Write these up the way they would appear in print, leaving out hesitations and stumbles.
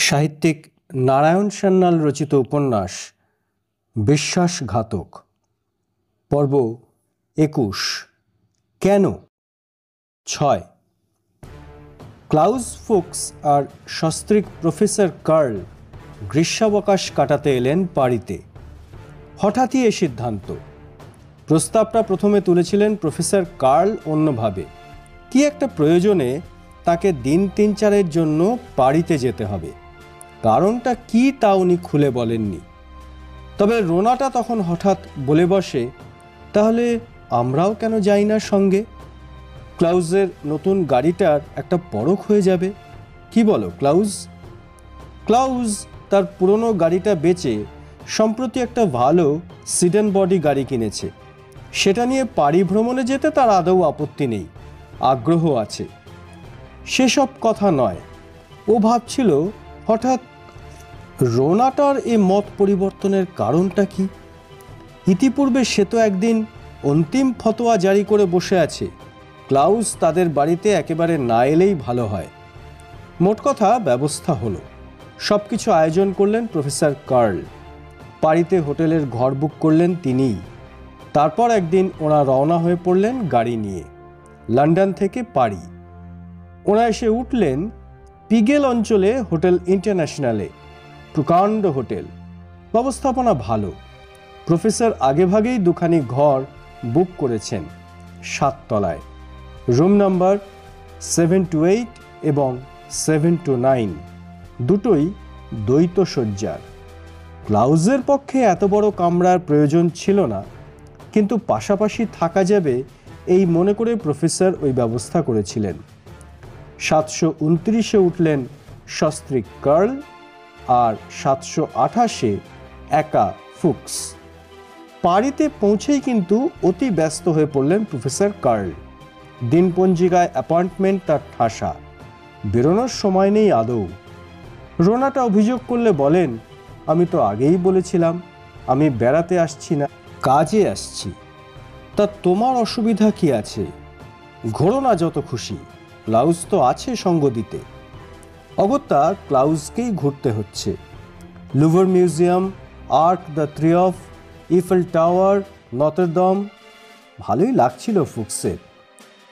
সাহিত্যিক নারায়ণ সান্যাল রচিত উপন্যাস বিশ্বাসঘাতক পর্ব ২১ কেন ৬ ক্লাউস ফুক্স আর সস্ত্রীক প্রফেসর কার্ল গ্রীষ্মাবকাশ কাটাতে এলেন পারিতে। হঠাৎই এ সিদ্ধান্ত। প্রস্তাবটা প্রথমে তুলেছিলেন প্রফেসর কার্ল অন্যভাবে। কি একটা প্রয়োজনে তাকে দিন ৩-৪-এর জন্য পারিতে যেতে হবে। কারণটা কি তা উনি খুলে বলেননি। তবে রোনাটা তখন হঠাৎ বলে বসে, তাহলে আমরাও কেন যাই না সঙ্গে? ক্লাউজের নতুন গাড়িটার একটা পরখ হয়ে যাবে। কি বলো ক্লাউজ? ক্লাউজ তার পুরনো গাড়িটা বেচে সম্প্রতি একটা ভালো সিডেন বডি গাড়ি কিনেছে। সেটা নিয়ে পারি ভ্রমণে যেতে তার আদৌ আপত্তি নেই, আগ্রহ আছে। সেসব কথা নয়। ও ভাবছিল হঠাৎ রোনাটার এ মত পরিবর্তনের কারণটা কি। ইতিপূর্বে সে তো একদিন অন্তিম ফতোয়া জারি করে বসে আছে, ক্লাউস তাদের বাড়িতে একেবারে না এলেই ভালো হয়। মোট কথা ব্যবস্থা হলো। সব কিছু আয়োজন করলেন প্রফেসর কার্ল। পারিতে হোটেলের ঘর বুক করলেন তিনিই। তারপর একদিন ওরা রওনা হয়ে পড়লেন গাড়ি নিয়ে, লন্ডন থেকে পারি। ওরা এসে উঠলেন পিগেল অঞ্চলে হোটেল ইন্টারন্যাশনালে। প্রকাণ্ড হোটেল, ব্যবস্থাপনা ভালো। প্রফেসর আগেভাগেই দুখানি ঘর বুক করেছেন ৭ তলায়। রুম নাম্বার 7-8 এবং 7-9 দুটোই দ্বৈত শয্যার। ক্লাউজের পক্ষে এত বড় কামরার প্রয়োজন ছিল না, কিন্তু পাশাপাশি থাকা যাবে এই মনে করে প্রফেসর ওই ব্যবস্থা করেছিলেন। 729-এ উঠলেন সস্ত্রীক কার্ল আর 728-এ একা ফুক্স। পারিতে পৌঁছেই কিন্তু অতি ব্যস্ত হয়ে পড়লেন প্রফেসর কার্ল। দিনপঞ্জিকায় অ্যাপয়েন্টমেন্ট তার ঠাসা, বেরোনোর সময় নেই আদৌ। রোনাটা অভিযোগ করলে বলেন, আমি তো আগেই বলেছিলাম আমি বেড়াতে আসছি না, কাজে আসছি। তা তোমার অসুবিধা কি আছে? ঘোরো না যত খুশি, ক্লাউজ তো আছে সঙ্গ দিতে। অগত্যা ক্লাউজকেই ঘুরতে হচ্ছে। Louvre museum, Arc de Triomphe, Eiffel tower, Notre Dame. ভালোই লাগছিল ফুক্সের।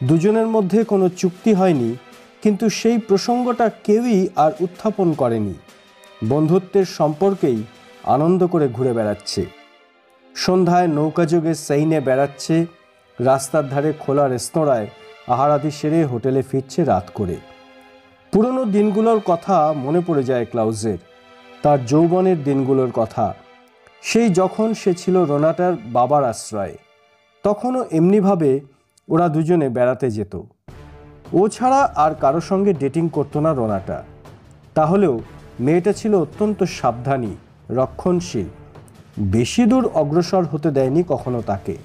দুজনের মধ্যে কোনো চুক্তি হয়নি, কিন্তু সেই প্রসঙ্গটা কেউই আর উত্থাপন করেনি। বন্ধুত্বের সম্পর্কেই আনন্দ করে ঘুরে বেড়াচ্ছে। সন্ধ্যায় নৌকাযোগে সেইনে বেড়াচ্ছে, রাস্তার ধারে খোলা রেস্তোরাঁয় আহারাদি সেরে হোটেলে ফিরছে রাত করে। পুরনো দিনগুলোর কথা মনে পড়ে যায় ক্লাউজের, তার যৌবনের দিনগুলোর কথা। সেই যখন সে ছিল রোনাটার বাবার আশ্রয়ে। তখনও এমনিভাবে ওরা দুজনে বেড়াতে যেত। ও ছাড়া আর কারো সঙ্গে ডেটিং করতো না রোনাটা। তাহলেও মেয়েটা ছিল অত্যন্ত সাবধানী, রক্ষণশীল। বেশি দূর অগ্রসর হতে দেয়নি কখনো তাকে।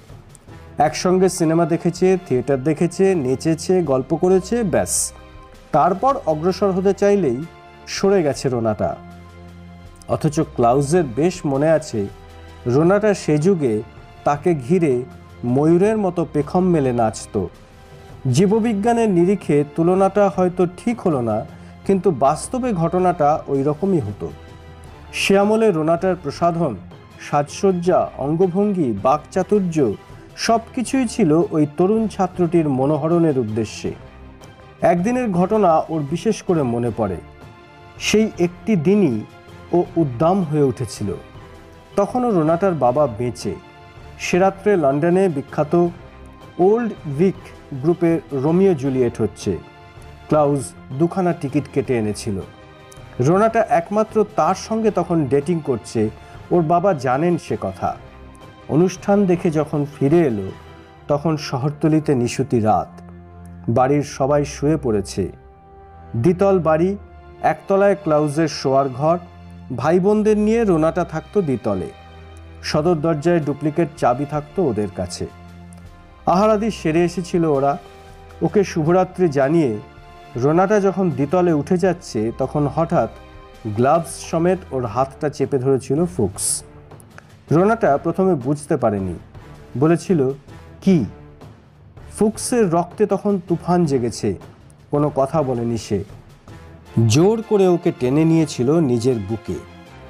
একসঙ্গে সিনেমা দেখেছে, থিয়েটার দেখেছে, নেচেছে, গল্প করেছে, ব্যাস। তারপর অগ্রসর হতে চাইলেই সরে গেছে রোনাটা। অথচ ক্লাউজের বেশ মনে আছে, রোনাটা সে যুগে তাকে ঘিরে ময়ূরের মতো পেখম মেলে নাচত। জীববিজ্ঞানের নিরিখে তুলনাটা হয়তো ঠিক হলো না, কিন্তু বাস্তবে ঘটনাটা ওই রকমই হতো। সে আমলে রোনাটার প্রসাধন, সাজসজ্জা, অঙ্গভঙ্গি, বাকচাতুর্য সব কিছুই ছিল ওই তরুণ ছাত্রটির মনোহরণের উদ্দেশ্যে। একদিনের ঘটনা ওর বিশেষ করে মনে পড়ে। সেই একটি দিনই ও উদ্দাম হয়ে উঠেছিল। তখনও রোনাটার বাবা বেঁচে। সে রাত্রে লন্ডনে বিখ্যাত ওল্ড ভিক গ্রুপের রোমিও জুলিয়েট হচ্ছে। ক্লাউজ দুখানা টিকিট কেটে এনেছিল। রোনাটা একমাত্র তার সঙ্গে তখন ডেটিং করছে, ওর বাবা জানেন সে কথা। অনুষ্ঠান দেখে যখন ফিরে এলো, তখন শহরতলিতে নিশুতি রাত। বাড়ির সবাই শুয়ে পড়েছে। দ্বিতল বাড়ি, একতলায় ক্লাউজের শোয়ার ঘর। ভাই বোনদের নিয়ে রোনাটা থাকতো দ্বিতলে। সদর দরজায় ডুপ্লিকেট চাবি থাকতো ওদের কাছে। আহারাদি সেরে এসেছিল ওরা। ওকে শুভরাত্রি জানিয়ে রোনাটা যখন দ্বিতলে উঠে যাচ্ছে, তখন হঠাৎ গ্লাভস সমেত ওর হাতটা চেপে ধরেছিল ফুক্স। রোনাটা প্রথমে বুঝতে পারেনি, বলেছিল কি? ফুক্সের রক্তে তখন তুফান জেগেছে, কোনো কথা বলেনি সে। জোর করে ওকে টেনে নিয়েছিল নিজের বুকে।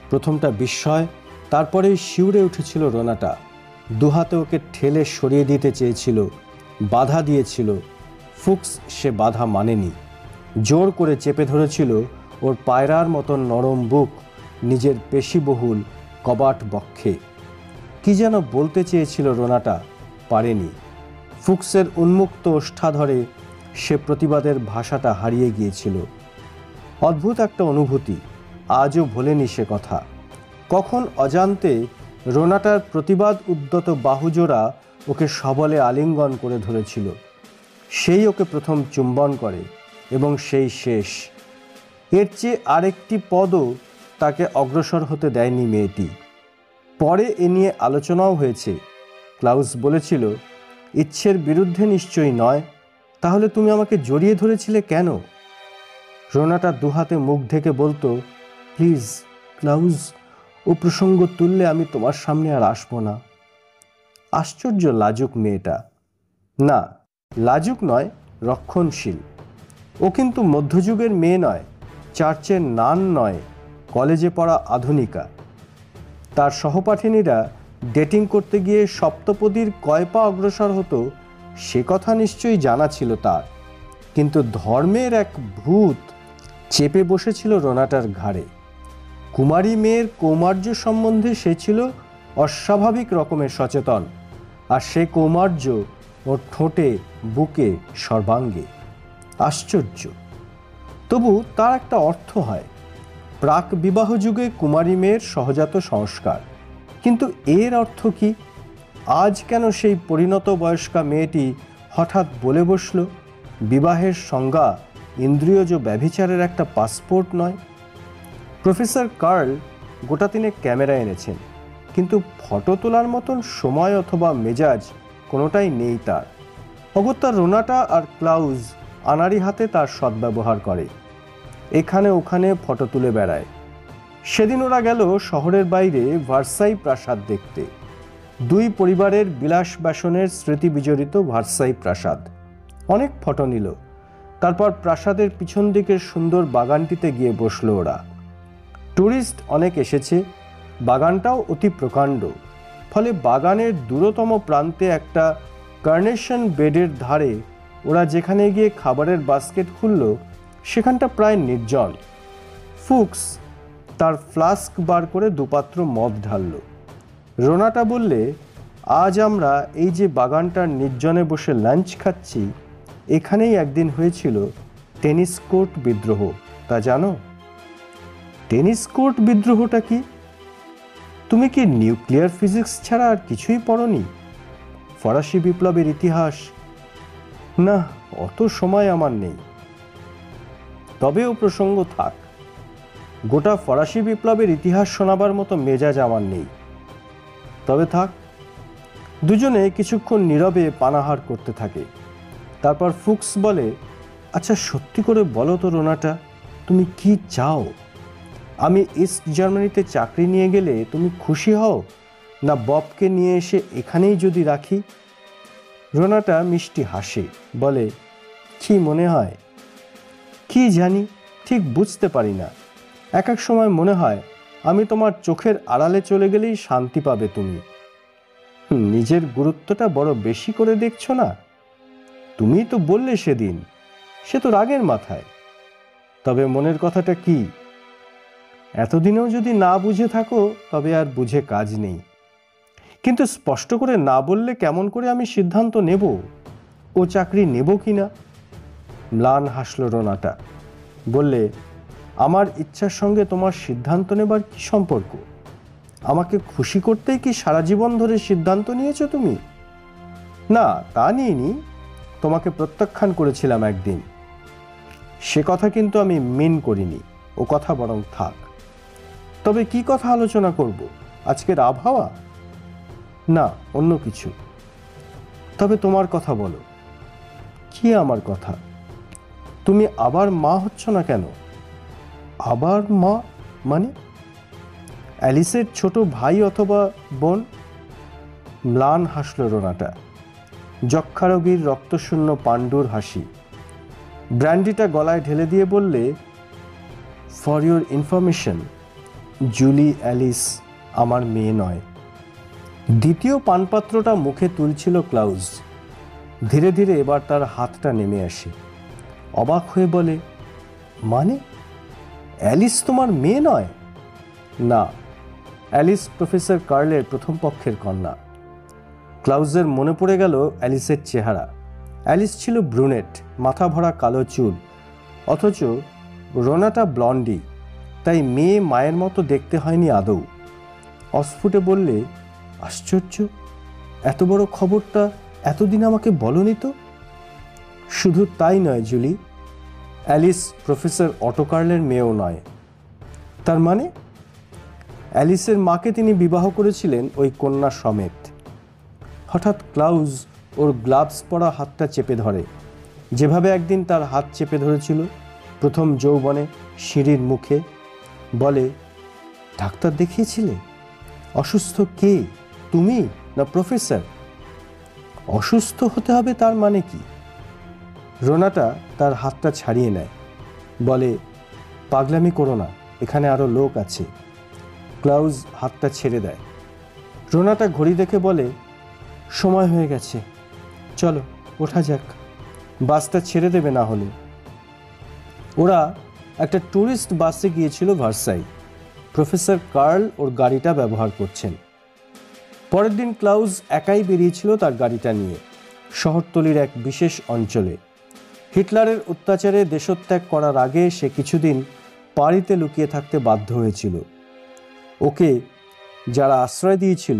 প্রথমটা বিস্ময়, তারপরে শিউরে উঠেছিল রোনাটা। দুহাতে ওকে ঠেলে সরিয়ে দিতে চেয়েছিল, বাধা দিয়েছিল। ফুক্স সে বাধা মানেনি, জোর করে চেপে ধরেছিল ওর পায়রার মতন নরম বুক নিজের পেশিবহুল কবাট বক্ষে। কি যেন বলতে চেয়েছিল রোনাটা, পারেনি। ফুক্সের উন্মুক্ত ওষ্ঠা ধরে সে প্রতিবাদের ভাষাটা হারিয়ে গিয়েছিল। অদ্ভুত একটা অনুভূতি, আজও ভোলেনি সে কথা। কখন অজান্তে রোনাটার প্রতিবাদ উদ্যত বাহুজোড়া ওকে সবলে আলিঙ্গন করে ধরেছিল। সেই ওকে প্রথম চুম্বন করে এবং সেই শেষ। এর চেয়ে আরেকটি পদও তাকে অগ্রসর হতে দেয়নি মেয়েটি। পরে এ নিয়ে আলোচনাও হয়েছে। ক্লাউস বলেছিল, ইচ্ছের বিরুদ্ধে নিশ্চয়ই নয়, তাহলে তুমি আমাকে জড়িয়ে ধরেছিলে কেন? রোনাটা দুহাতে মুখ ঢেকে বলতো, প্লিজ ক্লাউস, ও প্রসঙ্গ তুললে আমি তোমার সামনে আর আসবো না। আশ্চর্য লাজুক মেয়েটা। না, লাজুক নয়, রক্ষণশীল। ও কিন্তু মধ্যযুগের মেয়ে নয়, চার্চের নান নয়, কলেজে পড়া আধুনিকা। তার সহপাঠিনীরা ডেটিং করতে গিয়ে সপ্তপদীর কয় পা অগ্রসর হতো সে কথা নিশ্চয়ই জানা ছিল তার। কিন্তু ধর্মের এক ভূত চেপে বসেছিল রোনাটার ঘাড়ে। কুমারী মেয়ের কৌমার্য সম্বন্ধে সে ছিল অস্বাভাবিক রকমের সচেতন, আর সে কৌমার্য ওর ঠোঁটে, বুকে, সর্বাঙ্গে। আশ্চর্য। তবু তার একটা অর্থ হয়। প্রাক বিবাহ যুগে কুমারী মেয়ের সহজাত সংস্কার। কিন্তু এর অর্থ কি? আজ কেন সেই পরিণত বয়স্কা মেয়েটি হঠাৎ বলে বসল, বিবাহের সংজ্ঞা ইন্দ্রিয়জ ব্যভিচারের একটা পাসপোর্ট নয়? প্রফেসর কার্ল গোটা তিনেক ক্যামেরা এনেছেন, কিন্তু ফটো তোলার মতন সময় অথবা মেজাজ কোনোটাই নেই তার। অগত্যা রোনাটা আর ক্লাউস আনাড়ি হাতে তার সদ্ব্যবহার করে, এখানে ওখানে ফটো তুলে বেড়ায়। সেদিন ওরা গেল শহরের বাইরে ভার্সাই প্রাসাদ দেখতে। দুই পরিবারের বিলাস ব্যাসনের স্মৃতি বিজড়িত ভার্সাই প্রাসাদ। অনেক ফটো নিল। তারপর প্রাসাদের পিছন দিকের সুন্দর বাগানটিতে গিয়ে বসল ওরা। ট্যুরিস্ট অনেক এসেছে, বাগানটাও অতি প্রকাণ্ড। ফলে বাগানের দূরতম প্রান্তে একটা কার্নেশন বেডের ধারে ওরা যেখানে গিয়ে খাবারের বাস্কেট খুলল সেখানটা প্রায় নির্জন। ফুক্স তার ফ্লাস্ক বার করে দুপাত্র মদ ঢালল। রোনাটা বললে, আজ আমরা এই যে বাগানটার নির্জনে বসে লাঞ্চ খাচ্ছি, এখানেই একদিন হয়েছিল টেনিস কোর্ট বিদ্রোহ, তা জানো? টেনিস কোর্ট বিদ্রোহটা কি? তুমি কি নিউক্লিয়ার ফিজিক্স ছাড়া আর কিছুই পড়নি? ফরাসি বিপ্লবের ইতিহাস? না, অত সময় আমার নেই। তবেও প্রসঙ্গ থাক। গোটা ফরাসি বিপ্লবের ইতিহাস শোনাবার মতো মেজাজ আমার নেই। তবে থাক। দুজনে কিছুক্ষণ নীরবে পানাহার করতে থাকে। তারপর ফুক্স বলে, আচ্ছা সত্যি করে বলো তো রোনাটা, তুমি কি চাও? আমি ইস্ট জার্মানিতে চাকরি নিয়ে গেলে তুমি খুশি হও, না ববকে নিয়ে এসে এখানেই যদি রাখি? রোনাটা মিষ্টি হাসে, বলে, কি মনে হয়? কি জানি, ঠিক বুঝতে পারি না। এক এক সময় মনে হয় আমি তোমার চোখের আড়ালে চলে গেলেই শান্তি পাবে তুমি। নিজের গুরুত্বটা বড় বেশি করে দেখছো না? তুমি তো বললে সেদিন, সে তো রাগের মাথায়। তবে মনের কথাটা কি? এতদিনেও যদি না বুঝে থাকো তবে আর বুঝে কাজ নেই। কিন্তু স্পষ্ট করে না বললে কেমন করে আমি সিদ্ধান্ত নেব ও চাকরি নেব কি না? ম্লান হাসল রোনাটা, বললে, আমার ইচ্ছার সঙ্গে তোমার সিদ্ধান্ত নেবার কি সম্পর্ক? আমাকে খুশি করতেই কি সারা জীবন ধরে সিদ্ধান্ত নিয়েছো তুমি? না, তা নিইনি। তোমাকে প্রত্যাখ্যান করেছিলাম একদিন। সে কথা কিন্তু আমি মিন করিনি। ও কথা বরং থাক। তবে কি কথা আলোচনা করব? আজকের আবহাওয়া? না, অন্য কিছু। তবে তোমার কথা বলো। কি আমার কথা? তুমি আবার মা হচ্ছ না কেন? আবার মা মানে? অ্যালিসের ছোট ভাই অথবা বোন? ম্লান হাসল রোনাটা, যক্ষারোগীর রক্তশূন্য পাণ্ডুর হাসি। ব্র্যান্ডিটা গলায় ঢেলে দিয়ে বললে, for your information, Julie Alice আমার মেয়ে নয়। দ্বিতীয় পানপাত্রটা মুখে তুলছিল ক্লাউজ। ধীরে ধীরে এবার তার হাতটা নেমে আসে। অবাক হয়ে বলে, মানে অ্যালিস তোমার মেয়ে নয়? না, অ্যালিস প্রফেসর কার্লের প্রথম পক্ষের কন্যা। ক্লাউজের মনে পড়ে গেল অ্যালিসের চেহারা। অ্যালিস ছিল ব্রুনেট, মাথা ভরা কালো চুল, অথচ রোনাটা ব্লন্ডি, তাই মেয়ে মায়ের মতো দেখতে হয়নি আদৌ। অস্ফুটে বললে, আশ্চর্য, এত বড় খবরটা এতদিন আমাকে বলনি তো। শুধু তাই নয় জুলি, অ্যালিস প্রফেসর অটো কার্লের মেয়েও নয়। তার মানে? অ্যালিসের মাকে তিনি বিবাহ করেছিলেন ওই কন্যা সমেত। হঠাৎ ক্লাউজ ওর গ্লাভস পরা হাতটা চেপে ধরে, যেভাবে একদিন তার হাত চেপে ধরেছিল প্রথম যৌবনে সিঁড়ির মুখে। বলে, ডাক্তার দেখিয়েছিলে? অসুস্থ কে, তুমি না প্রফেসর? অসুস্থ হতে হবে তার মানে কি? রোনাটা তার হাতটা ছাড়িয়ে নেয়, বলে, পাগলামি করো না, এখানে আরো লোক আছে। ক্লাউজ হাতটা ছেড়ে দেয়। রোনাটা ঘড়ি দেখে বলে, সময় হয়ে গেছে, চলো ওঠা যাক, বাসটা ছেড়ে দেবে না হলে। ওরা একটা ট্যুরিস্ট বাসে গিয়েছিল ভার্সাই। প্রফেসর কার্ল ওর গাড়িটা ব্যবহার করছেন। পরের দিন ক্লাউজ একাই বেরিয়েছিল তার গাড়িটা নিয়ে শহরতলির এক বিশেষ অঞ্চলে। হিটলারের অত্যাচারে দেশত্যাগ করার আগে সে কিছুদিন পারিতে লুকিয়ে থাকতে বাধ্য হয়েছিল। ওকে যারা আশ্রয় দিয়েছিল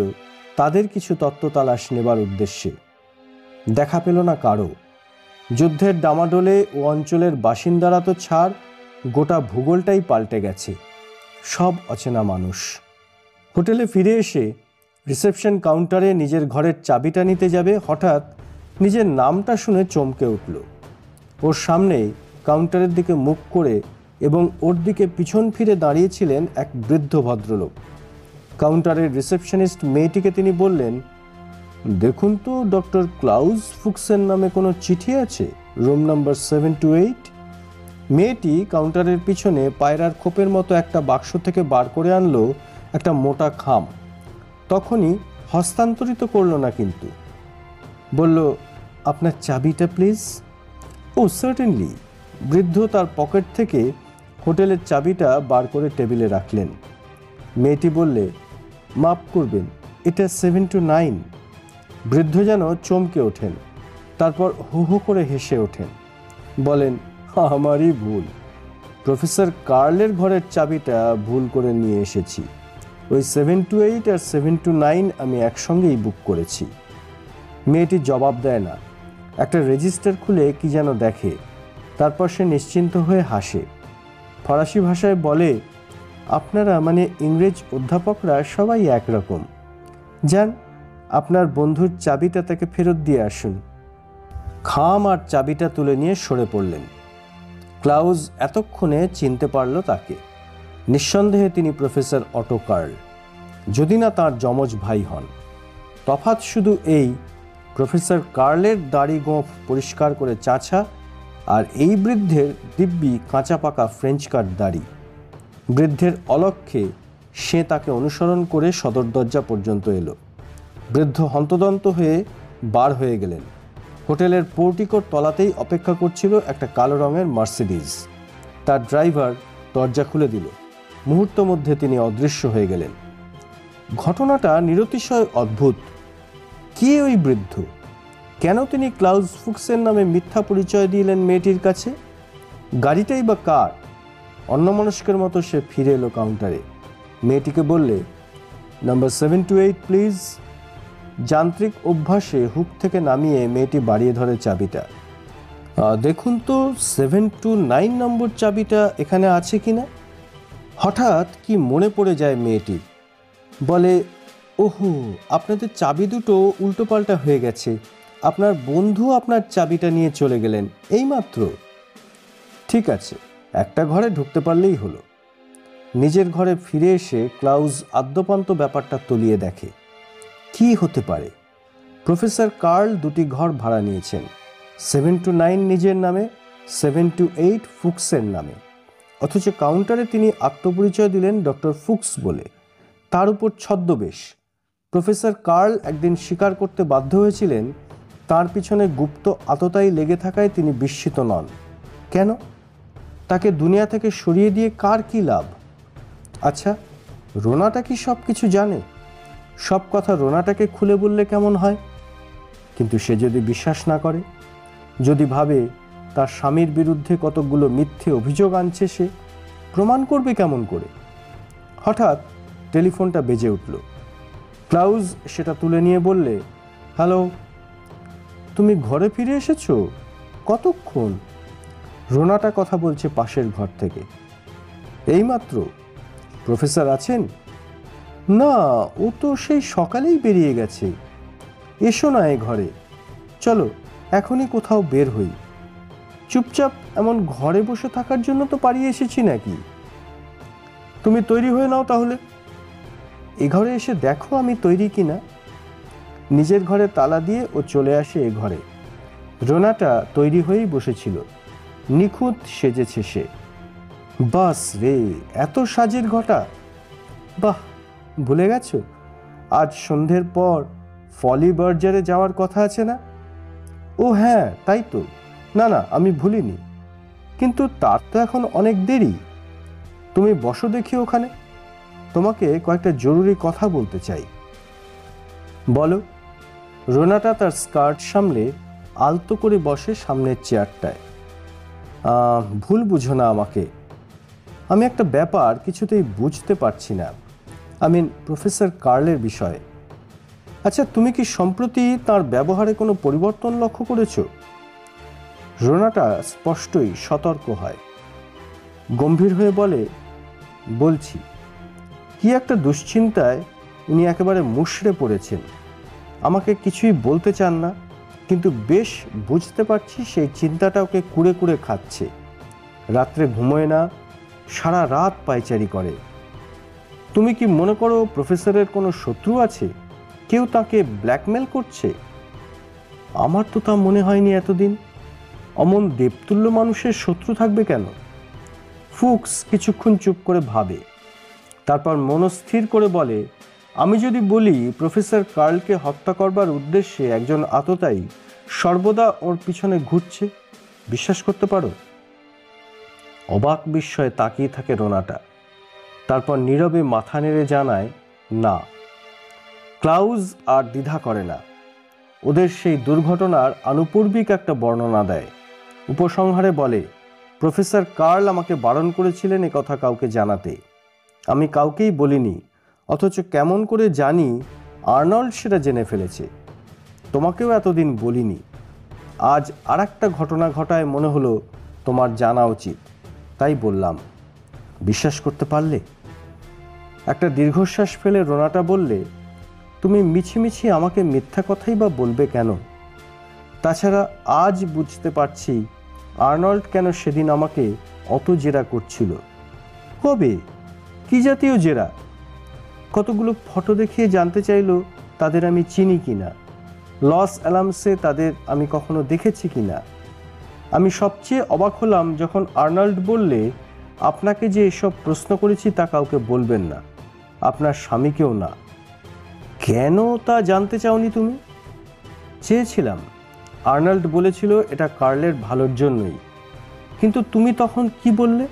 তাদের কিছু তত্ত্ব তালাশ নেবার উদ্দেশ্যে। দেখা পেল না কারো। যুদ্ধের ডামাডোলে ও অঞ্চলের বাসিন্দারা তো ছাড়, গোটা ভূগোলটাই পাল্টে গেছে। সব অচেনা মানুষ। হোটেলে ফিরে এসে রিসেপশন কাউন্টারে নিজের ঘরের চাবিটা নিতে যাবে, হঠাৎ নিজের নামটা শুনে চমকে উঠল। ওর সামনেই কাউন্টারের দিকে মুখ করে এবং ওর দিকে পিছন ফিরে দাঁড়িয়েছিলেন এক বৃদ্ধ ভদ্রলোক। কাউন্টারের রিসেপশনিস্ট মেয়েটিকে তিনি বললেন, দেখুন তো ডক্টর ক্লাউজ ফুক্সের নামে কোনো চিঠি আছে রুম নাম্বার 728? মেয়েটি কাউন্টারের পিছনে পায়রার খোপের মতো একটা বাক্স থেকে বার করে আনলো একটা মোটা খাম। তখনই হস্তান্তরিত করলো না, কিন্তু বলল, আপনার চাবিটা প্লিজ। O certainly. বৃদ্ধ তার পকেট থেকে হোটেলের চাবিটা বার করে টেবিলে রাখলেন। মেয়েটি বললে, মাফ করবেন, এটা 729। বৃদ্ধ যেন চমকে ওঠেন, তারপর হু হু করে হেসে ওঠেন, বলেন, আমারই ভুল, প্রফেসর কার্লের ঘরের চাবিটা ভুল করে নিয়ে এসেছি। ওই 728 আর 729 আমি একসঙ্গেই বুক করেছি। মেয়েটি জবাব দেয় না, একটা রেজিস্টার খুলে কি যেন দেখে, তারপর সে নিশ্চিন্ত হয়ে হাসে। ফরাসি ভাষায় বলে, আপনারা মানে ইংরেজ অধ্যাপকরা সবাই একরকম। যান, আপনার বন্ধুর চাবিটা তাকে ফেরত দিয়ে আসুন। খাম আর চাবিটা তুলে নিয়ে সরে পড়লেন। ক্লাউজ এতক্ষণে চিনতে পারল তাকে। নিঃসন্দেহে তিনি প্রফেসর অটো কার্ল, যদি না তাঁর যমজ ভাই হন। তফাৎ শুধু এই, প্রফেসর কার্লের দাড়ি গোঁফ পরিষ্কার করে চাঁচা, আর এই বৃদ্ধের দিব্যি কাঁচা পাকা ফ্রেঞ্চ কাট দাড়ি। বৃদ্ধের অলক্ষ্যে সে তাকে অনুসরণ করে সদর দরজা পর্যন্ত এলো। বৃদ্ধ হন্তদন্ত হয়ে বার হয়ে গেলেন। হোটেলের পোর্টিকোর তলাতেই অপেক্ষা করছিল একটা কালো রঙের মার্সিডিজ। তার ড্রাইভার দরজা খুলে দিল। মুহূর্ত মধ্যে তিনি অদৃশ্য হয়ে গেলেন। ঘটনাটা নিরতিশয় অদ্ভুত। কে ওই বৃদ্ধ? কেন তিনি ক্লাউজ ফুক্সের নামে মিথ্যা পরিচয় দিলেন মেয়েটির কাছে? গাড়িটাই বা কার? অন্যমনস্কের মতো সে ফিরে এলো কাউন্টারে। মেয়েটিকে বললে, নাম্বার 728 প্লিজ। যান্ত্রিক অভ্যাসে হুক থেকে নামিয়ে মেয়েটি বাড়িয়ে ধরে চাবিটা। দেখুন তো 729 নম্বর চাবিটা এখানে আছে কিনা। হঠাৎ কি মনে পড়ে যায় মেয়েটির। বলে, ওহো, আপনাদের চাবি দুটো উল্টোপাল্টা হয়ে গেছে। আপনার বন্ধু আপনার চাবিটা নিয়ে চলে গেলেন এইমাত্র। ঠিক আছে, একটা ঘরে ঢুকতে পারলেই হলো। নিজের ঘরে ফিরে এসে ক্লাউজ আদ্যপান্ত ব্যাপারটা তলিয়ে দেখে। কি হতে পারে? প্রফেসর কার্ল দুটি ঘর ভাড়া নিয়েছেন, 729 নিজের নামে, 728 ফুক্সের নামে। অথচ কাউন্টারে তিনি আত্মপরিচয় দিলেন ডক্টর ফুক্স বলে, তার উপর ছদ্মবেশ। প্রফেসর কার্ল একদিন স্বীকার করতে বাধ্য হয়েছিলেন তার পিছনে গুপ্ত আততায়ী লেগে থাকায় তিনি বিস্মিত নন। কেন? তাকে দুনিয়া থেকে সরিয়ে দিয়ে কার কি লাভ? আচ্ছা, রোনাটা কি সব কিছু জানে? সব কথা রোনাটাকে খুলে বললে কেমন হয়? কিন্তু সে যদি বিশ্বাস না করে, যদি ভাবে তার স্বামীর বিরুদ্ধে কতকগুলো মিথ্যে অভিযোগ আনছে, সে প্রমাণ করবে কেমন করে? হঠাৎ টেলিফোনটা বেজে উঠল। ক্লাউজ সেটা তুলে নিয়ে বললে, হ্যালো, তুমি ঘরে ফিরে এসেছো? কতক্ষণ? রোনাটা কথা বলছে পাশের ঘর থেকে। এইমাত্র। প্রফেসর আছেন? না, ও তো সেই সকালেই বেরিয়ে গেছে। এসো না এ ঘরে, চলো এখনই কোথাও বের হই। চুপচাপ এমন ঘরে বসে থাকার জন্য তো পালিয়ে এসেছি নাকি? তুমি তৈরি হয়ে নাও তাহলে। এ ঘরে এসে দেখো আমি তৈরি কিনা। নিজের ঘরে তালা দিয়ে ও চলে আসে এ ঘরে। রোনাটা তৈরি হয়েই বসেছিল, নিখুঁত সেজেছে সে। বাস রে, এত সাজের ঘটা! বাহ, ভুলে গেছো আজ সন্ধ্যের পর ফলি বার্জারে যাওয়ার কথা আছে না? ও হ্যাঁ, তাই তো। না না, আমি ভুলিনি, কিন্তু তার তো এখন অনেক দেরি। তুমি বসো দেখি ওখানে, তোমাকে কয়েকটা জরুরি কথা বলতে চাই। বলো। রোনাটা তার স্কার্ট সামলে আলতো করে বসে সামনের চেয়ারটায়। ভুল বুঝো না আমাকে, আমি একটা ব্যাপার কিছুতেই বুঝতে পারছি না। প্রফেসর কার্লের বিষয়ে। আচ্ছা, তুমি কি সম্প্রতি তার ব্যবহারে কোনো পরিবর্তন লক্ষ্য করেছো? রোনাটা স্পষ্টই সতর্ক হয়, গম্ভীর হয়ে বলে, বলছি। কি একটা দুশ্চিন্তায় উনি একেবারে মুষড়ে পড়েছেন। আমাকে কিছুই বলতে চান না, কিন্তু বেশ বুঝতে পারছি সেই চিন্তাটা ওকে কুড়ে কুড়ে খাচ্ছে। রাত্রে ঘুমোয় না, সারা রাত পায়চারি করে। তুমি কি মনে করো প্রফেসরের কোনো শত্রু আছে? কেউ তাকে ব্ল্যাকমেল করছে? আমার তো তা মনে হয়নি এতদিন। অমন দেবতুল্য মানুষের শত্রু থাকবে কেন? ফুক্স কিছুক্ষণ চুপ করে ভাবে, তারপর মনস্থির করে বলে, আমি যদি বলি প্রফেসর কার্লকে হত্যা করবার উদ্দেশ্যে একজন আততায়ী সর্বদা ওর পিছনে ঘুরছে, বিশ্বাস করতে পারো? অবাক বিস্ময়ে তাকিয়ে থাকে রোনাটা, তারপর নীরবে মাথা নেড়ে জানায়, না। ক্লাউজ আর দ্বিধা করে না। ওদের সেই দুর্ঘটনার আনুপূর্বিক একটা বর্ণনা দেয়। উপসংহারে বলে, প্রফেসর কার্ল আমাকে বারণ করেছিলেন একথা কাউকে জানাতে। আমি কাউকেই বলিনি, অথচ কেমন করে জানি আর্নল্ড সেটা জেনে ফেলেছে। তোমাকেও এতদিন বলিনি। আজ আর একটা ঘটনা ঘটায় মনে হলো তোমার জানা উচিত, তাই বললাম। বিশ্বাস করতে পারলে? একটা দীর্ঘশ্বাস ফেলে রোনাটা বললে, তুমি মিছিমিছি আমাকে মিথ্যা কথাই বা বলবে কেন? তাছাড়া আজ বুঝতে পারছি আর্নল্ড কেন সেদিন আমাকে অত জেরা করছিল। কবে? কি জাতীয় জেরা? কতগুলো ফটো দেখিয়ে জানতে চাইলো তাদের আমি চিনি কিনা, লস অ্যালামসে তাদের আমি কখনো দেখেছি কিনা। আমি সবচেয়ে অবাক হলাম যখন আর্নল্ড বললে, আপনাকে যে এসব প্রশ্ন করেছি তা কাউকে বলবেন না, আপনার স্বামীকেও না। কেন তা জানতে চাওনি তুমি? চেয়েছিলাম। আর্নল্ড বলেছিল এটা কার্লের ভালোর জন্যই। কিন্তু তুমি তখন কি বললে?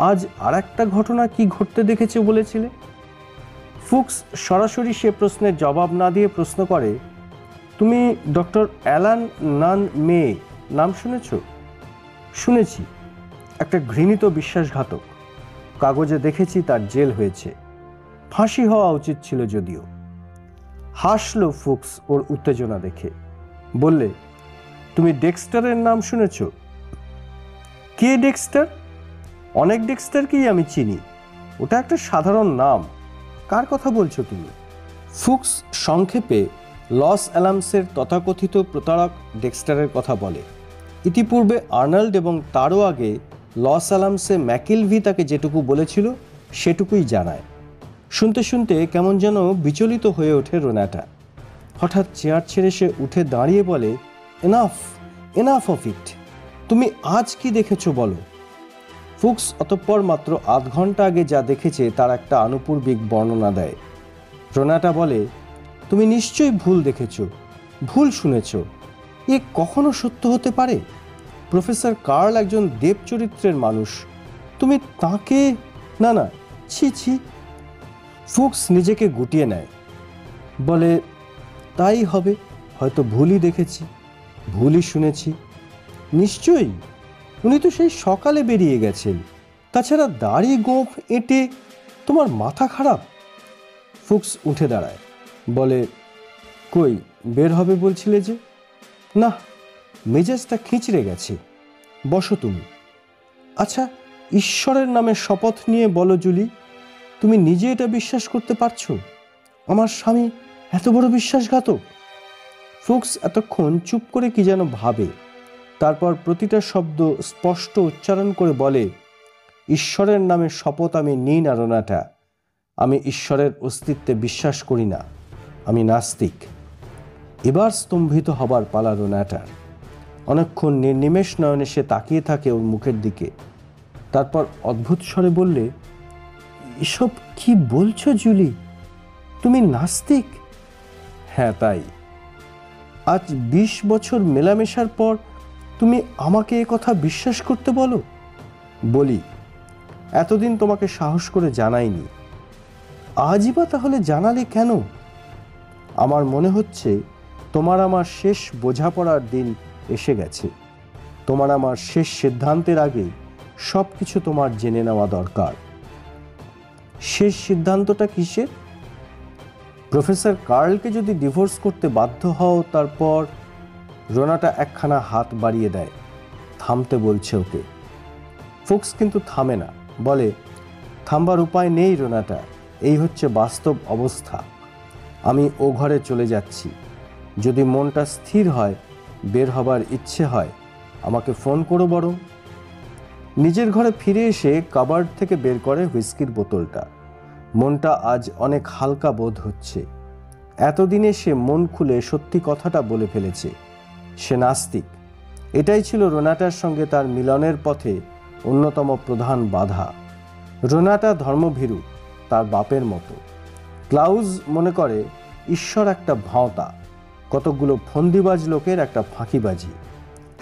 আজ আর একটা ঘটনা কি ঘটতে দেখেছে বলেছিলে। ফুক্স সরাসরি সে প্রশ্নের জবাব না দিয়ে প্রশ্ন করে, তুমি ডক্টর অ্যালান নান মে নাম শুনেছ? শুনেছি। একটা ঘৃণিত বিশ্বাসঘাতক। কাগজে দেখেছি তার জেল হয়েছে, ফাঁসি হওয়া উচিত ছিল যদিও। হাসল ফুক্স ওর উত্তেজনা দেখে, বললে, তুমি ডেক্সটারের নাম শুনেছ? কে ডেক্সটার? অনেক ডেক্সটারকেই আমি চিনি, ওটা একটা সাধারণ নাম। কার কথা বলছো তুমি? ফুক্স সংক্ষেপে লস অ্যালামসের তথাকথিত প্রতারক ডেক্সটারের কথা বলে। ইতিপূর্বে আর্নল্ড এবং তারও আগে লস অ্যালামসে ম্যাকিলভি তাকে যেটুকু বলেছিল সেটুকুই জানায়। শুনতে শুনতে কেমন যেন বিচলিত হয়ে ওঠে রোনাটা। হঠাৎ চেয়ার ছেড়ে সে উঠে দাঁড়িয়ে বলে, এনাফ, এনাফ অফ ইট। তুমি আজ কি দেখেছো বলো? ফুক্স অতঃপর মাত্র আধ ঘন্টা আগে যা দেখেছে তার একটা আনুপূর্বিক বর্ণনা দেয়। রোনাটা বলে, তুমি নিশ্চয়ই ভুল দেখেছ, ভুল শুনেছ। এ কখনো সত্য হতে পারে? প্রফেসর কার্ল একজন দেব চরিত্রের মানুষ, তুমি তাকে... না না, ছি ছি। ফুক্স নিজেকে গুটিয়ে নেয়, বলে, তাই হবে, হয়তো ভুলই দেখেছি, ভুলই শুনেছি। নিশ্চয়ই, উনি তো সেই সকালে বেরিয়ে গেছেন। তাছাড়া দাড়ি গোঁফ এঁটে তোমার মাথা খারাপ? ফুক্স উঠে দাঁড়ায়, বলে, কই, বের হবে বলছিলে যে? না, মেজাজটা খিঁচড়ে গেছে, বসো তুমি। আচ্ছা, ঈশ্বরের নামে শপথ নিয়ে বলো জুলি, তুমি নিজে এটা বিশ্বাস করতে পারছো আমার স্বামী এত বড় বিশ্বাসঘাতক? ফুক্স এতক্ষণ চুপ করে কি যেন ভাবে, তারপর প্রতিটা শব্দ স্পষ্ট উচ্চারণ করে বলে, ঈশ্বরের নামে শপথ আমি নিই না রোনাটা। আমি ঈশ্বরের অস্তিত্বে বিশ্বাস করি না, আমি নাস্তিক। এবার স্তম্ভিত হবার পালা রোনাটার। অনেকক্ষণ নির্নিমেষ নয়নে সে তাকিয়ে থাকে ওর মুখের দিকে। তারপর অদ্ভুত স্বরে বললে, এসব কি বলছো জুলি, তুমি নাস্তিক? হ্যাঁ, তাই। আজ 20 বছর মেলামেশার পর তুমি আমাকে এ কথা বিশ্বাস করতে বলো? বলি, এতদিন তোমাকে সাহস করে জানাইনি, আজই বা তাহলে জানালে কেন? আমার মনে হচ্ছে তোমার আমার শেষ বোঝাপড়ার দিন এসে গেছে। তোমার আমার শেষ সিদ্ধান্তের আগে সব কিছু তোমার জেনে নেওয়া দরকার। শেষ সিদ্ধান্তটা কিসের? প্রফেসর কার্লকে যদি ডিভোর্স করতে বাধ্য হও, তারপর... রোনাটা একখানা হাত বাড়িয়ে দেয়, থামতে বলছে ওকে। ফুক্স কিন্তু থামে না, বলে, থামবার উপায় নেই রোনাটা, এই হচ্ছে বাস্তব অবস্থা। আমি ও ঘরে চলে যাচ্ছি। যদি মনটা স্থির হয়, বের হবার ইচ্ছে হয়, আমাকে ফোন করো বরং। নিজের ঘরে ফিরে এসে কাবার্ড থেকে বের করে হুইস্কির বোতলটা। মনটা আজ অনেক হালকা বোধ হচ্ছে। এতদিনে সে মন খুলে সত্যি কথাটা বলে ফেলেছে, সে নাস্তিক। এটাই ছিল রোনাটার সঙ্গে তার মিলনের পথে অন্যতম প্রধান বাধা। রোনাটা ধর্মভীরু, তার বাপের মতো। ক্লাউজ মনে করে ঈশ্বর একটা ভাঁওতা, কতকগুলো ফন্দিবাজ লোকের একটা ফাঁকিবাজি।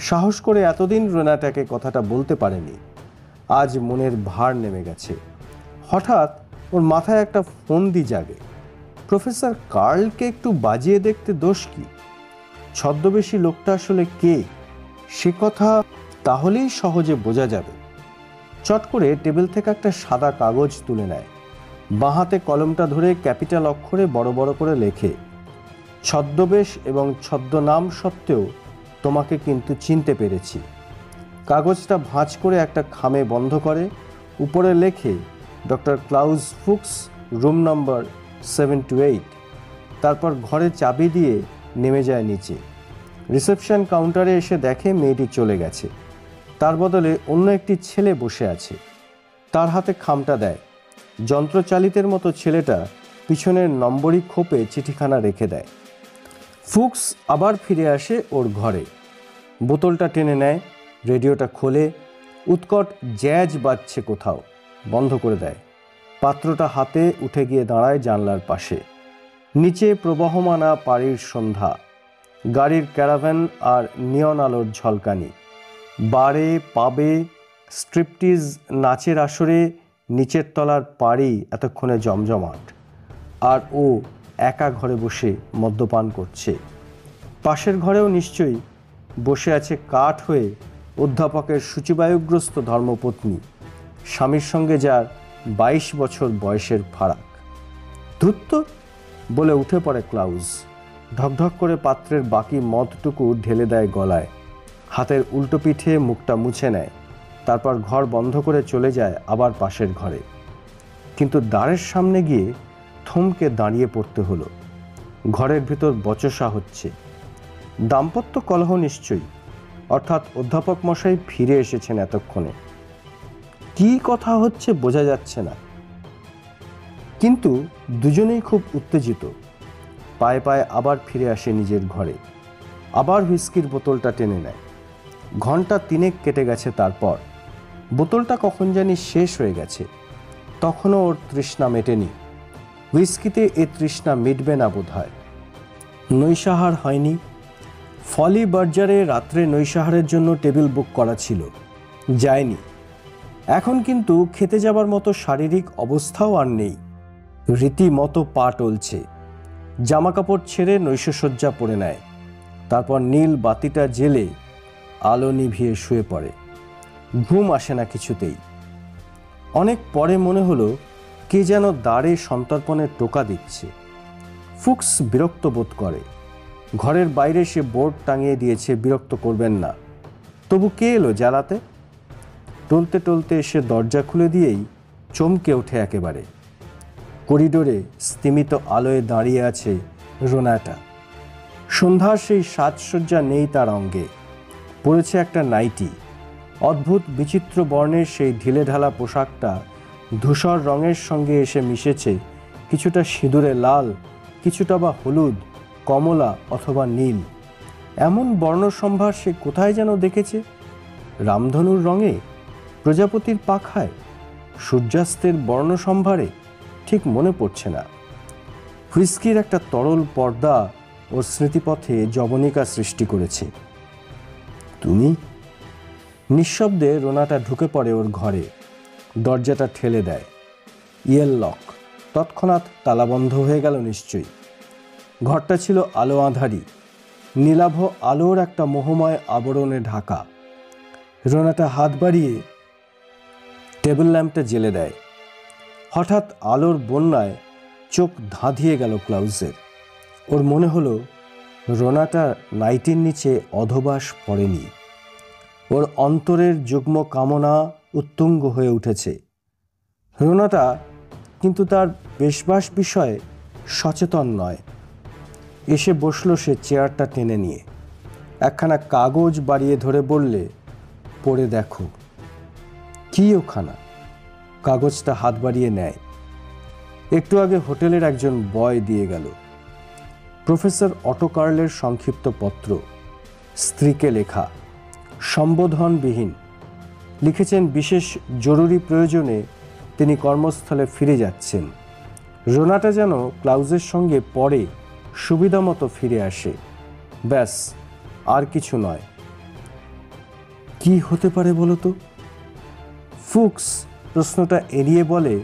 সাহস করে এতদিন রোনাটাকে কথাটা বলতে পারেনি। আজ মনের ভার নেমে গেছে। হঠাৎ ওর মাথায় একটা ফন্দি জাগে, প্রফেসর কার্লকে একটু বাজিয়ে দেখতে দোষ কি? ছদ্মবেশী লোকটা আসলে কে সে কথা তাহলেই সহজে বোঝা যাবে। চট করে টেবিল থেকে একটা সাদা কাগজ তুলে নেয়, বাঁ হাতে কলমটা ধরে ক্যাপিটাল অক্ষরে বড় বড় করে লেখে, ছদ্মবেশ এবং ছদ্মনাম সত্ত্বেও তোমাকে কিন্তু চিনতে পেরেছি। কাগজটা ভাঁজ করে একটা খামে বন্ধ করে, উপরে লেখে, ডক্টর ক্লাউজ ফুক্স, রুম নম্বর 728। তারপর ঘরে চাবি দিয়ে নেমে যায় নিচে। রিসেপশন কাউন্টারে এসে দেখে মেয়েটি চলে গেছে। তার বদলে অন্য একটি ছেলে বসে আছে। তার হাতে খামটা দেয়। যন্ত্রচালিতের মতো ছেলেটা পিছনের নম্বরই খোপে চিঠিখানা রেখে দেয়। ফুক্স আবার ফিরে আসে ওর ঘরে, বোতলটা টেনে নেয়, রেডিওটা খোলে, উৎকট জ্যাজ বাজছে কোথাও, বন্ধ করে দেয়। পাত্রটা হাতে উঠে গিয়ে দাঁড়ায় জানলার পাশে। নিচে প্রবহমানা পাড়ির সন্ধ্যা, গাড়ির ক্যারাভ্যান আর নিয়ন আলোর ঝলকানি। বারে পাবে স্ট্রিপটিজ নাচের আসরে নিচের তলার পাড়ি এতক্ষণে জমজমাট, আর ও একা ঘরে বসে মদ্যপান করছে। পাশের ঘরেও নিশ্চয়ই বসে আছে কাঠ হয়ে অধ্যাপকের সূচিবায়ুগ্রস্ত ধর্মপত্নী, স্বামীর সঙ্গে যার 22 বছর বয়সের ফারাক। ধূর্ত বলে উঠে পড়ে ক্লাউজ, ঢকঢক করে পাত্রের বাকি মদটুকু ঢেলে দেয় গলায়, হাতের উল্টো পিঠে মুখটা মুছে নেয়। তারপর ঘর বন্ধ করে চলে যায় আবার পাশের ঘরে। কিন্তু দ্বারের সামনে গিয়ে থমকে দাঁড়িয়ে পড়তে হলো। ঘরের ভিতর বচসা হচ্ছে, দাম্পত্য কলহ নিশ্চয়ই, অর্থাৎ অধ্যাপক মশাই ফিরে এসেছেন এতক্ষণে। কি কথা হচ্ছে বোঝা যাচ্ছে না, কিন্তু দুজনেই খুব উত্তেজিত। পায়ে পায়ে আবার ফিরে আসে নিজের ঘরে, আবার হুইস্কির বোতলটা টেনে নেয়। ঘন্টা 3 কেটে গেছে। তারপর বোতলটা কখন জানি শেষ হয়ে গেছে। তখনও ওর তৃষ্ণা মেটেনি। হুইস্কিতে এ তৃষ্ণা মিটবে না বোধ হয়। নৈশাহার হয়নি। ফলি বার্জারে রাত্রে নৈশাহারের জন্য টেবিল বুক করা ছিল, যায়নি। এখন কিন্তু খেতে যাবার মতো শারীরিক অবস্থাও আর নেই। রীতিমতো পা টলছে। জামাকাপড় ছেড়ে নৈশসজ্জা পরে নেয়। তারপর নীল বাতিটা জেলে আলো নিভিয়ে শুয়ে পড়ে। ঘুম আসে না কিছুতেই। অনেক পরে মনে হলো কে যেন দাঁড়ে সন্তর্পণে টোকা দিচ্ছে। ফুক্স বিরক্ত বোধ করে। ঘরের বাইরে সে বোর্ড টাঙিয়ে দিয়েছে, বিরক্ত করবেন না। তবু কে এলো জ্বালাতে? টলতে টলতে এসে দরজা খুলে দিয়েই চমকে ওঠে একেবারে। করিডোরে স্তিমিত আলোয় দাঁড়িয়ে আছে রোনাটা। সন্ধ্যার সেই সাজসজ্জা নেই তার অঙ্গে। পরেছে একটা নাইটি। অদ্ভুত বিচিত্র বর্ণের সেই ঢিলেঢালা পোশাকটা ধূসর রঙের সঙ্গে এসে মিশেছে কিছুটা সিঁদুরে লাল, কিছুটা বা হলুদ, কমলা অথবা নীল। এমন বর্ণসম্ভার সে কোথায় যেন দেখেছে। রামধনুর রঙে, প্রজাপতির পাখায়, সূর্যাস্তের বর্ণসম্ভারে, ঠিক মনে পড়ছে না। হুইস্কির একটা তরল পর্দা ওর স্মৃতিপথে যবনিকা সৃষ্টি করেছে। তুমি? নিঃশব্দে রোনাটা ঢুকে পড়ে ওর ঘরে। দরজাটা ঠেলে দেয়। Yale lock. তৎক্ষণাৎ তালাবন্ধ হয়ে গেল নিশ্চয়ই। ঘরটা ছিল আলো আঁধারি। নীলাভ আলোর একটা মোহময় আবরণে ঢাকা। রোনাটা হাত বাড়িয়ে টেবিল ল্যাম্পটা জ্বেলে দেয়। হঠাৎ আলোর বন্যায় চোখ ধাঁধিয়ে গেল ক্লাউসের। ওর মনে হলো রোনাটা নাইটির নিচে অধবাস পড়েনি। ওর অন্তরের যুগ্ম কামনা উত্তুঙ্গ হয়ে উঠেছে। রোনাটা কিন্তু তার বেশবাস বিষয়ে সচেতন নয়। এসে বসলো সে চেয়ারটা টেনে নিয়ে। একখানা কাগজ বাড়িয়ে ধরে বললে, পড়ে দেখো। কি ওখানা? কাগজটা হাত বাড়িয়ে নেয়। একটু আগে হোটেলের একজন বয় দিয়ে গেল। প্রফেসর অটো কার্লের সংক্ষিপ্ত পত্র, স্ত্রীকে লেখা, সম্বোধনবিহীন। লিখেছেন বিশেষ জরুরি প্রয়োজনে তিনি কর্মস্থলে ফিরে যাচ্ছেন। রোনাটা যেন ক্লাউজের সঙ্গে পরে সুবিধা মতো ফিরে আসে। ব্যাস, আর কিছু নয়। কি হতে পারে বলো তো? ফুক্স প্রশ্নটা এড়িয়ে বলে,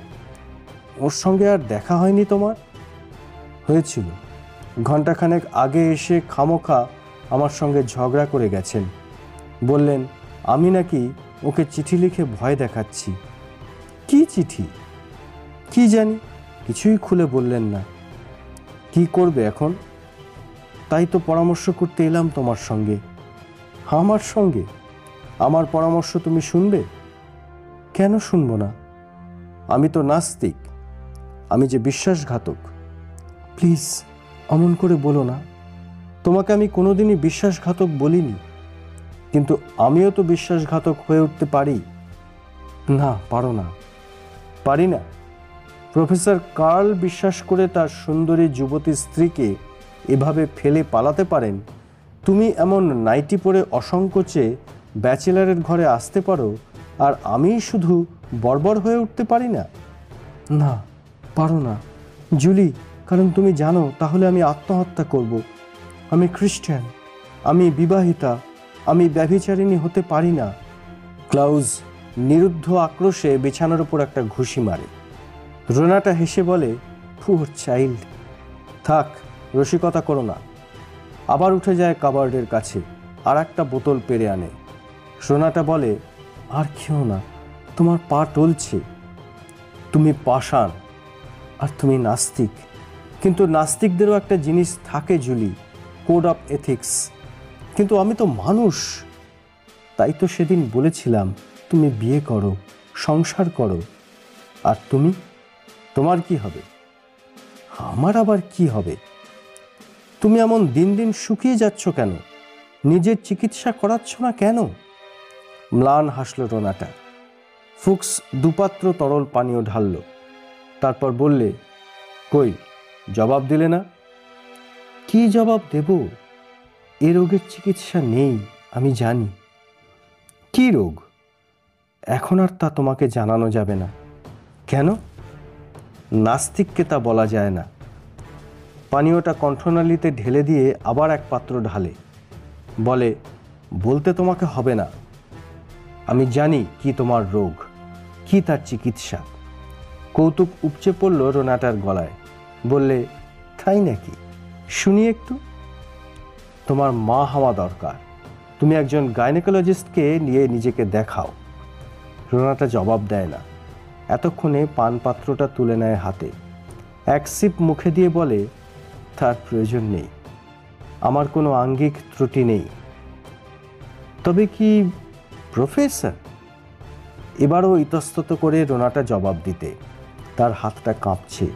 ওর সঙ্গে আর দেখা হয়নি তোমার? হয়েছিল। ঘণ্টাখানেক আগে এসে খামোখা আমার সঙ্গে ঝগড়া করে গেছেন। বললেন আমি নাকি ওকে চিঠি লিখে ভয় দেখাচ্ছি। কি চিঠি? কি জানি, কিছুই খুলে বললেন না। কি করবে এখন? তাই তো পরামর্শ করতে এলাম তোমার সঙ্গে। আমার সঙ্গে? আমার পরামর্শ তুমি শুনবে? কেন শুনবো না? আমি তো নাস্তিক। আমি যে বিশ্বাসঘাতক। প্লিজ অমন করে বলো না। তোমাকে আমি কোনোদিনই বিশ্বাসঘাতক বলিনি, কিন্তু আমিও তো বিশ্বাসঘাতক হয়ে উঠতে পারি। না, পারো না। পারি না? প্রফেসর কার্ল বিশ্বাস করে তার সুন্দরী যুবতী স্ত্রীকে এভাবে ফেলে পালাতে পারেন? তুমি এমন নাইটি পরে অসংকোচে ব্যাচেলারের ঘরে আসতে পারো, আর আমি শুধু বর্বর হয়ে উঠতে পারি না? না, পারো না জুলি, কারণ তুমি জানো তাহলে আমি আত্মহত্যা করব। আমি খ্রিস্টান, আমি বিবাহিতা, আমি ব্যভিচারিণী হতে পারি না। ক্লাউজ নিরুদ্ধ আক্রোশে বিছানার উপর একটা ঘুষি মারে। রোনাটা হেসে বলে, পুওর চাইল্ড। থাক, রসিকতা করো না। আবার উঠে যায় কাবার্ডের কাছে, আর একটা বোতল পেরে আনে। রোনাটা বলে, আর খেও না, তোমার পা টলছে। তুমি পাষাণ, আর তুমি নাস্তিক। কিন্তু নাস্তিকদেরও একটা জিনিস থাকে জুলি, কোড অফ এথিক্স। কিন্তু আমি তো মানুষ। তাই তো সেদিন বলেছিলাম তুমি বিয়ে করো, সংসার করো। আর তুমি? তোমার কি হবে? আমার আবার কি হবে? তুমি এমন দিন দিন শুকিয়ে যাচ্ছ কেন? নিজের চিকিৎসা করাচ্ছ না কেন? ম্লান হাসল রোনাটা। ফুক্স দুপাত্র তরল পানীয় ঢালল। তারপর বললে, কই, জবাব দিলে না? কি জবাব দেব? এ রোগের চিকিৎসা নেই, আমি জানি। কি রোগ? এখন আর তা তোমাকে জানানো যাবে না। কেন? নাস্তিককে তা বলা যায় না। পানীয়টা কণ্ঠনালীতে ঢেলে দিয়ে আবার এক পাত্র ঢালে, বলে, বলতে তোমাকে হবে না। আমি জানি কি তোমার রোগ, কি তার চিকিৎসা। কৌতুক উপচে পড়ল রোনাটার গলায়। বললে, তাই নাকি? শুনি একটু। তোমার মা হওয়া দরকার। তুমি একজন গাইনোকোলজিস্টকে নিয়ে নিজেকে দেখাও। রোনাটা জবাব দেয় না। এতক্ষণে পানপাত্রটা তুলে নেয় হাতে, এক সিপ মুখে দিয়ে বলে, তার প্রয়োজন নেই। আমার কোনো আঙ্গিক ত্রুটি নেই। তবে কি প্রফেসর? এবারও ইতস্তত করে রোনাটা জবাব দিতে। তার হাতটা কাঁপছে,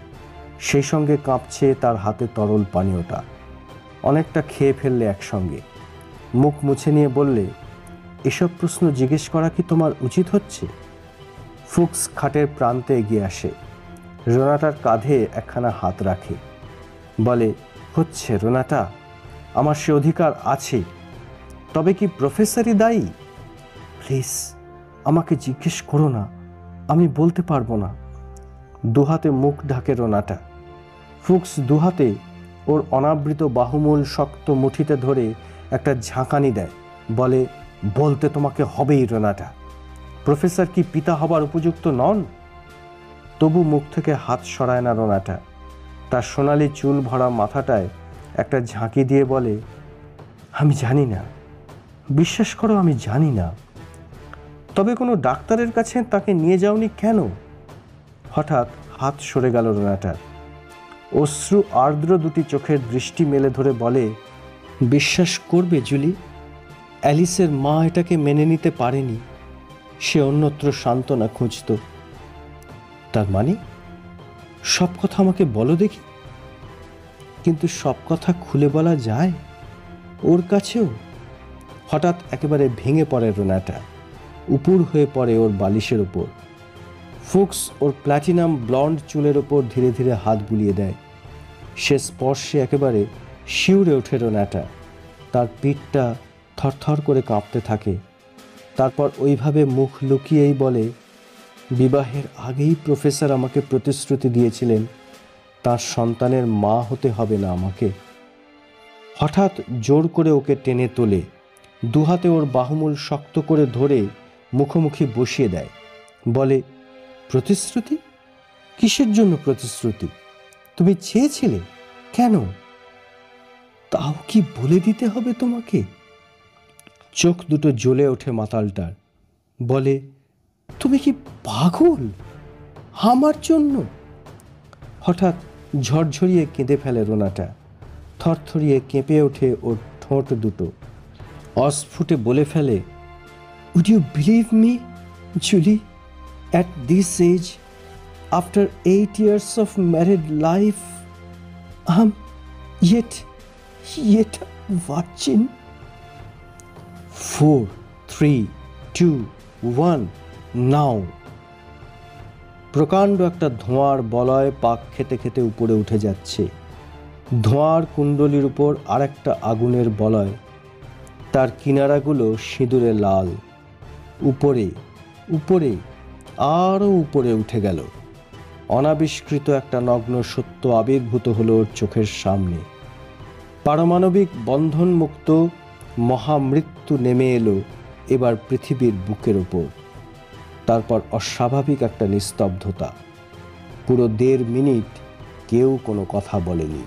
সেই সঙ্গে কাঁপছে তার হাতে তরল পানীয়টা। অনেকটা খেয়ে ফেললে একসঙ্গে। মুখ মুছে নিয়ে বললে, এসব প্রশ্ন জিজ্ঞেস করা কি তোমার উচিত হচ্ছে? ফুক্স খাটের প্রান্তে এগিয়ে আসে, রোনাটার কাঁধে একখানা হাত রাখে, বলে, হচ্ছে রোনাটা, আমার সে অধিকার আছে। তবে কি প্রফেসরই দায়ী? প্লিজ আমাকে জিজ্ঞেস করো না, আমি বলতে পারবো না। দুহাতে মুখ ঢাকে রোনাটা। ফুক্স দুহাতে ওর অনাবৃত বাহুমূল শক্ত মুঠিতে ধরে একটা ঝাঁকানি দেয়, বলে, বলতে তোমাকে হবেই রোনাটা। প্রফেসর কি পিতা হবার উপযুক্ত নন? তবু মুখ থেকে হাত সরায় না রোনাটা। তার সোনালি চুল ভরা মাথাটায় একটা ঝাঁকি দিয়ে বলে, আমি জানি না, বিশ্বাস করো আমি জানি না। তবে কোনো ডাক্তারের কাছে তাকে নিয়ে যাওনি কেন? হঠাৎ হাত সরে গেল রোনাটার। অশ্রু আর্দ্র দুটি চোখের দৃষ্টি মেলে ধরে বলে, বিশ্বাস করবে জুলি, অ্যালিসের মা এটাকে মেনে নিতে পারেনি। সে অন্যত্র সান্ত্বনা খুঁজত। তার মানে? সব কথা আমাকে বলো দেখি। কিন্তু সব কথা খুলে বলা যায় ওর কাছেও? হঠাৎ একেবারে ভেঙে পড়ে রোনাটা, উপুর হয়ে পড়ে ওর বালিশের ওপর। ফুক্স ওর প্ল্যাটিনাম ব্লন্ড চুলের ওপর ধীরে ধীরে হাত বুলিয়ে দেয়। সে স্পর্শে একেবারে শিউরে ওঠে রোনাটা। তার পিঠটা থরথর করে কাঁপতে থাকে। তারপর ওইভাবে মুখ লুকিয়েই বলে, বিবাহের আগেই প্রফেসর আমাকে প্রতিশ্রুতি দিয়েছিলেন তার সন্তানের মা হতে হবে না আমাকে। হঠাৎ জোর করে ওকে টেনে তোলে, দুহাতে ওর বাহুমূল শক্ত করে ধরে মুখোমুখি বসিয়ে দেয়, বলে, প্রতিশ্রুতি? কিসের জন্য প্রতিশ্রুতি? তুমি চেয়েছিলে কেন? তাও কি বলে দিতে হবে তোমাকে? চোখ দুটো জ্বলে ওঠে মাতালটার। বলে, তুমি কি পাগল? আমার জন্য? হঠাৎ ঝরঝরিয়ে কেঁদে ফেলে রোনাটা। থরথরিয়ে কেঁপে ওঠে ওর ঠোঁট দুটো। অস্ফুটে বলে ফেলে, would you believe me Julie, at this age, after 8 years of married life, I'm yet virgin? 4, 3, 2, 1, now. প্রকাণ্ড একটা ধোঁয়ার বলয় পাক খেতে খেতে উপরে উঠে যাচ্ছে। ধোঁয়ার কুণ্ডলীর উপর আরেকটা আগুনের বলয়, তার কিনারাগুলো সিঁদুরে লাল। উপরে উপরে আরও উপরে উঠে গেল। অনাবিষ্কৃত একটা নগ্ন সত্য আবির্ভূত হলো ওর চোখের সামনে। পারমাণবিক বন্ধনমুক্ত মহামৃত্যু নেমে এলো এবার পৃথিবীর বুকের ওপর। তারপর অস্বাভাবিক একটা নিস্তব্ধতা। পুরো 1.5 মিনিট কেউ কোনো কথা বলেনি।